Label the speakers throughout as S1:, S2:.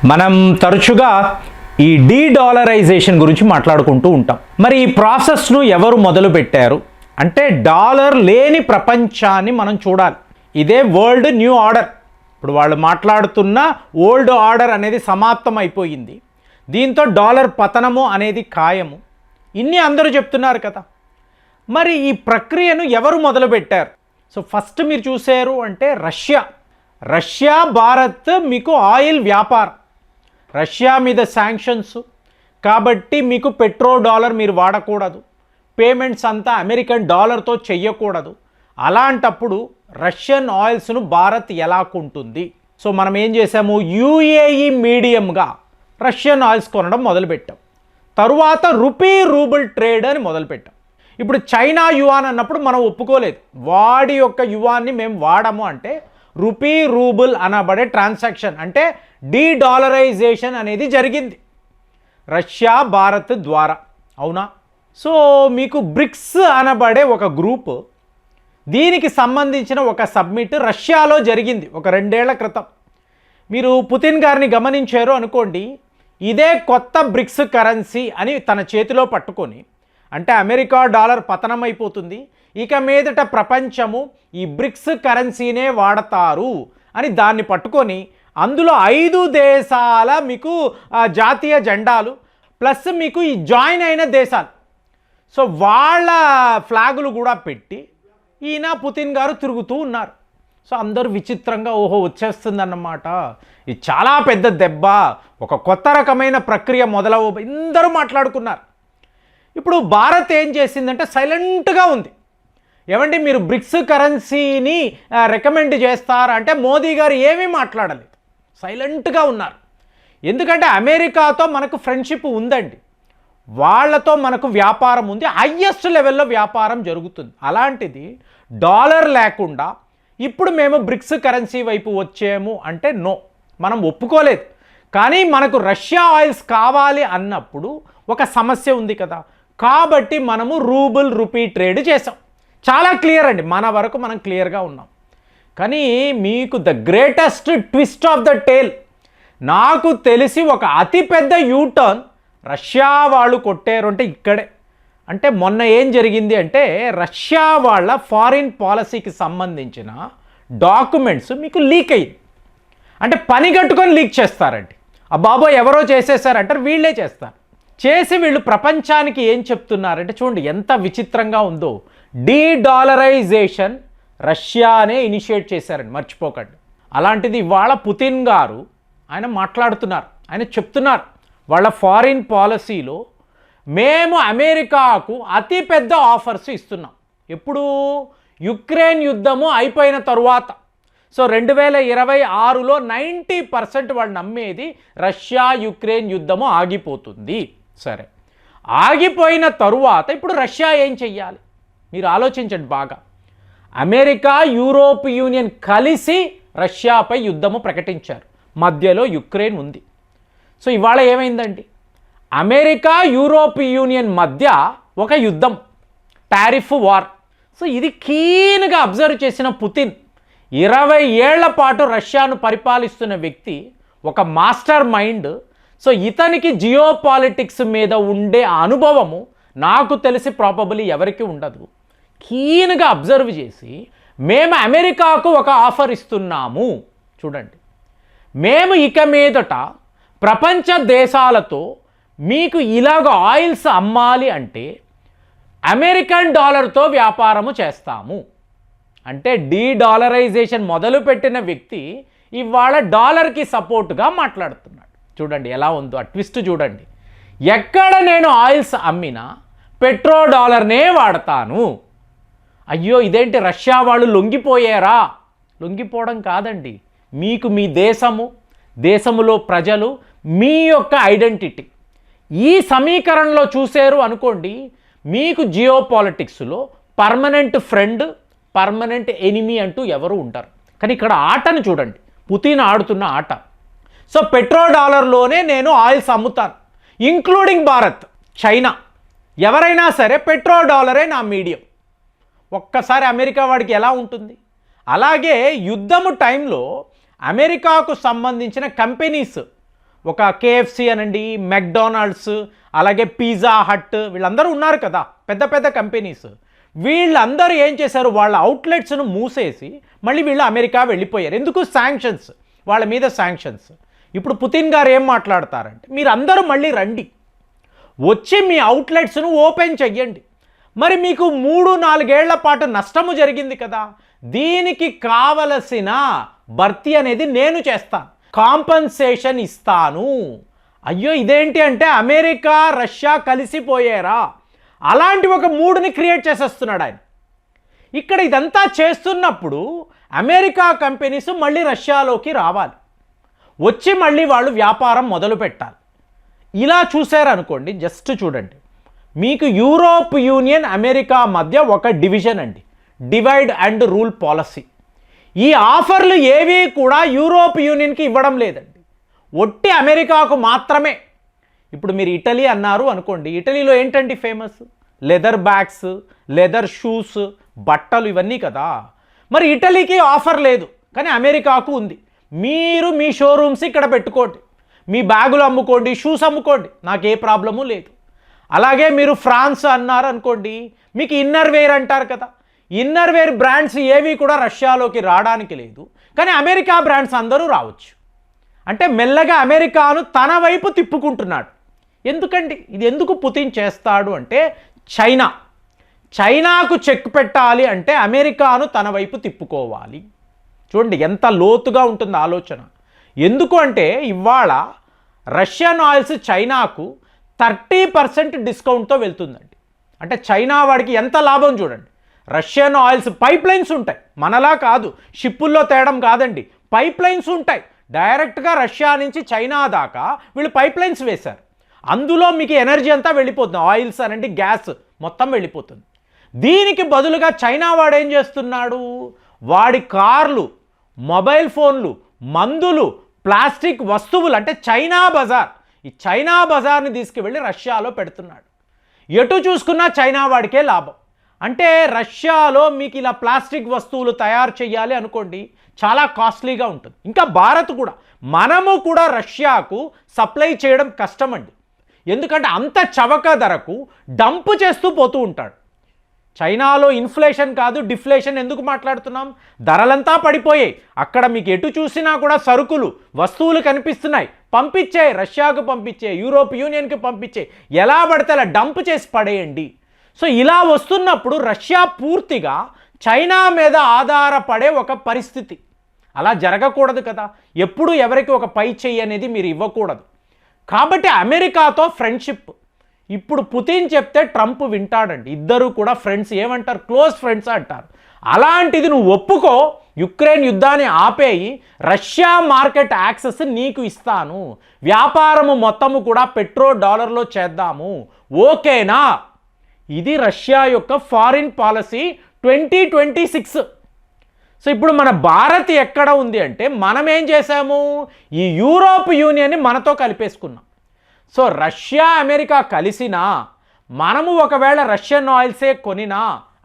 S1: మనం తరచుగా ఈ డీడాలరైజేషన్ గురించి మాట్లాడుకుంటూ ఉంటాం. మరి ఈ ప్రాసెస్ను ఎవరు మొదలు పెట్టారు అంటే డాలర్ లేని ప్రపంచాన్ని మనం చూడాలి. ఇదే వరల్డ్ న్యూ ఆర్డర్. ఇప్పుడు వాళ్ళు మాట్లాడుతున్న ఓల్డ్ ఆర్డర్ అనేది సమాప్తం అయిపోయింది. దీంతో డాలర్ పతనము అనేది ఖాయము. ఇన్ని అందరూ చెప్తున్నారు కదా. మరి ఈ ప్రక్రియను ఎవరు మొదలుపెట్టారు? సో ఫస్ట్ మీరు చూసారు అంటే రష్యా భారత్ మీకు ఆయిల్ వ్యాపారం. రష్యా మీద శాంక్షన్స్ కాబట్టి మీకు పెట్రో డాలర్ మీరు వాడకూడదు, పేమెంట్స్ అంతా అమెరికన్ డాలర్తో చెయ్యకూడదు. అలాంటప్పుడు రష్యన్ ఆయిల్స్ను భారత్ ఎలా కొంటుంది? సో మనం ఏం చేసాము, యూఏఈ మీడియంగా రష్యన్ ఆయిల్స్ కొనడం మొదలుపెట్టాం. తరువాత రూబుల్ ట్రేడ్ అని మొదలుపెట్టాం. ఇప్పుడు చైనా యువాన్ అన్నప్పుడు మనం ఒప్పుకోలేదు. వాడి యొక్క యువాన్ని మేము వాడము అంటే రూబుల్ అనబడే ట్రాన్సాక్షన్ అంటే డీడాలరైజేషన్ అనేది జరిగింది రష్యా భారత్ ద్వారా. అవునా? సో మీకు బ్రిక్స్ అనబడే ఒక గ్రూప్, దీనికి సంబంధించిన ఒక సబ్మిట్ రష్యాలో జరిగింది ఒక 2 ఏళ్ల క్రితం. మీరు పుతిన్ గారిని గమనించారు అనుకోండి, ఇదే కొత్త బ్రిక్స్ కరెన్సీ అని తన చేతిలో పట్టుకొని, అంటే అమెరికా డాలర్ పతనమైపోతుంది, ఇక మీదట ప్రపంచము ఈ బ్రిక్స్ కరెన్సీనే వాడతారు అని దాన్ని పట్టుకొని అందులో 5 దేశాల మీకు జాతీయ జెండాలు ప్లస్ మీకు ఈ జాయిన్ అయిన దేశాలు, సో వాళ్ళ ఫ్లాగులు కూడా పెట్టి ఈయన పుతిన్ గారు తిరుగుతూ ఉన్నారు. సో అందరూ విచిత్రంగా ఓహో వచ్చేస్తుందన్నమాట, ఇది చాలా పెద్ద దెబ్బ, ఒక కొత్త రకమైన ప్రక్రియ అందరూ మాట్లాడుకున్నారు. ఇప్పుడు భారత్ ఏం చేసిందంటే సైలెంట్గా ఉంది. ఏమంటే మీరు బ్రిక్స్ కరెన్సీని రికమెండ్ చేస్తారా అంటే మోదీ గారు ఏమీ మాట్లాడలేదు, సైలెంట్గా ఉన్నారు. ఎందుకంటే అమెరికాతో మనకు ఫ్రెండ్షిప్ ఉందండి, వాళ్ళతో మనకు వ్యాపారం ఉంది, హయ్యెస్ట్ లెవెల్లో వ్యాపారం జరుగుతుంది. అలాంటిది డాలర్ లేకుండా ఇప్పుడు మేము బ్రిక్స్ కరెన్సీ వైపు వచ్చాము అంటే నో, మనం ఒప్పుకోలేదు. కానీ మనకు రష్యా ఆయిల్స్ కావాలి అన్నప్పుడు ఒక సమస్య ఉంది కదా, కాబట్టి మనము రూపీ ట్రేడ్ చేసాం. చాలా క్లియర్ అండి, మన వరకు మనం క్లియర్గా ఉన్నాం. కానీ మీకు the greatest twist of the tale, నాకు తెలిసి ఒక అతిపెద్ద యూటర్న్ రష్యా వాళ్ళు కొట్టారు అంటే ఇక్కడే. అంటే మొన్న ఏం జరిగింది అంటే రష్యా వాళ్ళ ఫారిన్ పాలసీకి సంబంధించిన డాక్యుమెంట్స్ మీకు లీక్ అయ్యింది. అంటే పని కట్టుకొని లీక్ చేస్తారండి. ఆ బాబో ఎవరో చేసేసారంటారు, వీళ్ళే చేస్తారు. చేసి వీళ్ళు ప్రపంచానికి ఏం చెప్తున్నారంటే చూడండి ఎంత విచిత్రంగా ఉందో, డీడాలరైజేషన్ రష్యానే ఇనిషియేట్ చేశారండి, మర్చిపోకండి. అలాంటిది ఇవాళ పుతిన్ గారు ఆయన మాట్లాడుతున్నారు, ఆయన చెప్తున్నారు వాళ్ళ ఫారిన్ పాలసీలో మేము అమెరికాకు అతిపెద్ద ఆఫర్స్ ఇస్తున్నాం. ఎప్పుడు? యుక్రెయిన్ యుద్ధము అయిపోయిన తరువాత. సో 2026లో 90% వాళ్ళు నమ్మేది రష్యా యుక్రెయిన్ యుద్ధము ఆగిపోతుంది. సరే, ఆగిపోయిన తరువాత ఇప్పుడు రష్యా ఏం చెయ్యాలి మీరు ఆలోచించండి బాగా. అమెరికా యూరోప్ యూనియన్ కలిసి రష్యాపై యుద్ధము ప్రకటించారు, మధ్యలో యుక్రెయిన్ ఉంది. సో ఇవాళ ఏమైందండి, అమెరికా యూరోప్ యూనియన్ మధ్య ఒక యుద్ధం, టారిఫ్ వార్. సో ఇది కీన్గా అబ్జర్వ్ చేసిన పుతిన్, 20 ఏళ్ల పాటు రష్యాను పరిపాలిస్తున్న వ్యక్తి, ఒక మాస్టర్ మైండ్. సో ఇతనికి జియో పాలిటిక్స్ మీద ఉండే అనుభవము నాకు తెలిసి ప్రాబబుల్లీ ఎవరికి ఉండదు. కీన్గా అబ్జర్వ్ చేసి మేము అమెరికాకు ఒక ఆఫర్ ఇస్తున్నాము, చూడండి మేము ఇక మీదట ప్రపంచ దేశాలతో మీకు ఇలాగ ఆయిల్స్ అమ్మాలి అంటే అమెరికన్ డాలర్తో వ్యాపారము చేస్తాము. అంటే డీడాలరైజేషన్ మొదలుపెట్టిన వ్యక్తి ఇవాళ డాలర్కి సపోర్ట్గా మాట్లాడుతున్నాడు. చూడండి ఎలా ఉందో ఆ ట్విస్ట్ చూడండి. ఎక్కడ నేను ఆయిల్స్ అమ్మినా పెట్రో డాలర్నే వాడతాను. అయ్యో ఇదేంటి రష్యా వాళ్ళు లొంగిపోయారా? లొంగిపోవడం కాదండి, మీకు మీ దేశములో ప్రజలు మీ యొక్క ఐడెంటిటీ ఈ సమీకరణలో చూశారు అనుకోండి, మీకు జియో పాలిటిక్స్లో పర్మనెంట్ ఫ్రెండ్ పర్మనెంట్ ఎనిమీ అంటూ ఎవరు ఉంటారు. కానీ ఇక్కడ ఆటను చూడండి, పుతిన్ ఆడుతున్న ఆట. సో పెట్రో డాలర్లోనే నేను ఆయిల్స్ అమ్ముతాను, ఇంక్లూడింగ్ భారత్, చైనా, ఎవరైనా సరే పెట్రో డాలరే నా మీడియం. ఒక్కసారి అమెరికా వాడికి ఎలా ఉంటుంది? అలాగే యుద్ధము టైంలో అమెరికాకు సంబంధించిన కంపెనీస్ ఒక కేఎఫ్సి అనండి, మెక్డొనాల్డ్స్, అలాగే పిజ్జా హట్, వీళ్ళందరూ ఉన్నారు కదా పెద్ద పెద్ద కంపెనీస్. వీళ్ళందరూ ఏం చేశారు, వాళ్ళ అవుట్లెట్స్ను మూసేసి మళ్ళీ వీళ్ళు అమెరికా వెళ్ళిపోయారు. ఎందుకు? శాంక్షన్స్, వాళ్ళ మీద శాంక్షన్స్. ఇప్పుడు పుతిన్ గారు ఏం మాట్లాడతారంటే, మీరు అందరూ మళ్ళీ రండి, వచ్చి మీ అవుట్లెట్స్ను ఓపెన్ చెయ్యండి. మరి మీకు 3-4 ఏళ్ల పాటు నష్టము జరిగింది కదా, దీనికి కావలసిన భర్తీ అనేది నేను చేస్తాను, కాంపన్సేషన్ ఇస్తాను. అయ్యో ఇదేంటి అంటే అమెరికా రష్యా కలిసిపోయారా, అలాంటి ఒక మూడ్ని క్రియేట్ చేసేస్తున్నాడు ఆయన. ఇక్కడ ఇదంతా చేస్తున్నప్పుడు అమెరికా కంపెనీస్ మళ్ళీ రష్యాలోకి రావాలి, వచ్చి మళ్ళీ వాళ్ళు వ్యాపారం మొదలు పెట్టాలి. ఇలా చూశారనుకోండి, జస్ట్ చూడండి, మీకు యూరోప్ యూనియన్ అమెరికా మధ్య ఒక డివిజన్ అండి, డివైడ్ అండ్ రూల్ పాలసీ. ఈ ఆఫర్లు ఏవి కూడా యూరోప్ యూనియన్కి ఇవ్వడం లేదండి, ఒట్టి అమెరికాకు మాత్రమే. ఇప్పుడు మీరు ఇటలీ అన్నారు అనుకోండి, ఇటలీలో ఏంటండి famous? Leather bags, leather shoes, బట్టలు, ఇవన్నీ కదా. మరి ఇటలీకి ఆఫర్ లేదు, కానీ అమెరికాకు ఉంది. మీరు మీ షోరూమ్స్ ఇక్కడ పెట్టుకోండి, మీ బ్యాగులు అమ్ముకోండి, షూస్ అమ్ముకోండి, నాకే ప్రాబ్లము లేదు. అలాగే మీరు ఫ్రాన్స్ అన్నారు అనుకోండి, మీకు ఇన్నర్ వేర్ అంటారు కదా, ఇన్నర్ వేర్ బ్రాండ్స్ ఏవి కూడా రష్యాలోకి రావడానికి లేదు, కానీ అమెరికా బ్రాండ్స్ అందరూ రావచ్చు. అంటే మెల్లగా అమెరికాను తన వైపు తిప్పుకుంటున్నాడు. ఎందుకండి ఇది ఎందుకు పుతిన్ చేస్తాడు అంటే, చైనాకు చెక్ పెట్టాలి అంటే అమెరికాను తన వైపు తిప్పుకోవాలి. చూడండి ఎంత లోతుగా ఉంటుంది ఆలోచన. ఎందుకు అంటే ఇవాళ రష్యన్ ఆయిల్స్ చైనాకు 30% డిస్కౌంట్తో వెళ్తుందండి. అంటే చైనా వాడికి ఎంత లాభం చూడండి. రష్యన్ ఆయిల్స్ పైప్ లైన్స్ ఉంటాయి, మనలా కాదు షిప్పుల్లో తేడం కాదండి, పైప్ లైన్స్ ఉంటాయి. డైరెక్ట్గా రష్యా నుంచి చైనా దాకా వీళ్ళు పైప్ లైన్స్ వేశారు. అందులో మీకు ఎనర్జీ అంతా వెళ్ళిపోతుంది, ఆయిల్స్ అనండి, గ్యాస్ మొత్తం వెళ్ళిపోతుంది. దీనికి బదులుగా చైనా వాడు ఏం చేస్తున్నాడు, వాడి కార్లు, మొబైల్ ఫోన్లు, మందులు, ప్లాస్టిక్ వస్తువులు, అంటే చైనా బజార్, ఈ చైనా బజార్ని తీసుకువెళ్ళి రష్యాలో పెడుతున్నాడు. ఎటు చూసుకున్నా చైనా వాడికే లాభం. అంటే రష్యాలో మీకు ఇలా ప్లాస్టిక్ వస్తువులు తయారు చేయాలి అనుకోండి, చాలా కాస్ట్లీగా ఉంటుంది. ఇంకా భారత్ కూడా, మనము కూడా రష్యాకు సప్లై చేయడం కష్టమండి. ఎందుకంటే అంత చవక ధరకు డంప్ చేస్తూ పోతూ ఉంటాడు. చైనాలో ఇన్ఫ్లేషన్ కాదు డిఫ్లేషన్ ఎందుకు మాట్లాడుతున్నాం, ధరలంతా పడిపోయాయి. అక్కడ మీకు ఎటు చూసినా కూడా సరుకులు, వస్తువులు కనిపిస్తున్నాయి, పంపించాయి, రష్యాకు పంపించే, యూరోప్ యూనియన్కి పంపించే, ఎలా పడితే అలా డంప్ చేసి పడేయండి. సో ఇలా వస్తున్నప్పుడు రష్యా పూర్తిగా చైనా మీద ఆధారపడే ఒక పరిస్థితి. అలా జరగకూడదు కదా, ఎప్పుడు ఎవరికి ఒక పై చెయ్యి అనేది మీరు ఇవ్వకూడదు. కాబట్టి అమెరికాతో ఫ్రెండ్షిప్. ఇప్పుడు పుతిన్ చెప్తే ట్రంప్ వింటాడండి, ఇద్దరు కూడా ఫ్రెండ్స్, ఏమంటారు, క్లోజ్ ఫ్రెండ్స్ అంటారు. అలాంటిది నువ్వు ఒప్పుకో, యుక్రెయిన్ యుద్ధాన్ని ఆపేయి, రష్యా మార్కెట్ యాక్సెస్ నీకు ఇస్తాను, వ్యాపారము మొత్తము కూడా $లో చేద్దాము, ఓకేనా? ఇది రష్యా యొక్క ఫారిన్ పాలసీ 2026. సో ఇప్పుడు మన భారత్ ఎక్కడ ఉంది అంటే, మనం ఏం చేసాము, ఈ యూరోప్ యూనియన్ని మనతో కలిపేసుకున్నాం. సో రష్యా అమెరికా కలిసినా, మనము ఒకవేళ రష్యన్ ఆయిల్సే కొనినా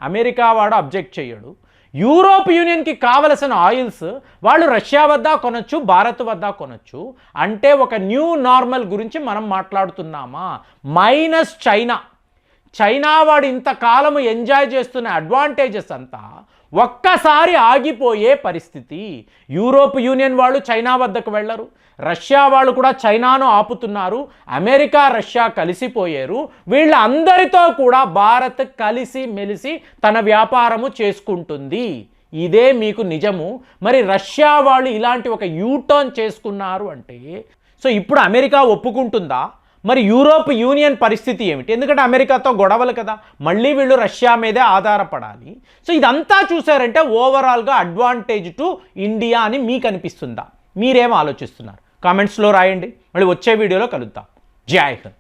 S1: అమెరికా వాడు అబ్జెక్ట్ చేయడు. యూరోప్ యూనియన్కి కావలసిన ఆయిల్స్ వాళ్ళు రష్యా వద్ద కొనొచ్చు, భారత్ వద్ద కొనొచ్చు. అంటే ఒక న్యూ నార్మల్ గురించి మనం మాట్లాడుతున్నామా? మైనస్ చైనా వాడు ఇంతకాలము ఎంజాయ్ చేస్తున్న అడ్వాంటేజెస్ అంతా ఒక్కసారి ఆగిపోయే పరిస్థితి. యూరోప్ యూనియన్ వాళ్ళు చైనా వద్దకు వెళ్ళరు, రష్యా వాళ్ళు కూడా చైనాను ఆపుతున్నారు, అమెరికా రష్యా కలిసిపోయారు. వీళ్ళందరితో కూడా భారత్ కలిసి మెలిసి తన వ్యాపారము చేసుకుంటుంది. ఇదే మీకు నిజము. మరి రష్యా వాళ్ళు ఇలాంటి ఒక యూటర్న్ చేసుకున్నారు అంటే, సో ఇప్పుడు అమెరికా ఒప్పుకుంటుందా? మరి యూరోప్ యూనియన్ పరిస్థితి ఏమిటి? ఎందుకంటే అమెరికాతో గొడవలు కదా, మళ్ళీ వీళ్ళు రష్యా మీదే ఆధారపడాలి. సో ఇదంతా చూసారంటే ఓవరాల్గా అడ్వాంటేజ్ టు ఇండియా అని మీకు అనిపిస్తుందా? మీరేం ఆలోచిస్తున్నారు? కామెంట్స్లో రాయండి. మళ్ళీ వచ్చే వీడియోలో కలుద్దాం. జై హింద్.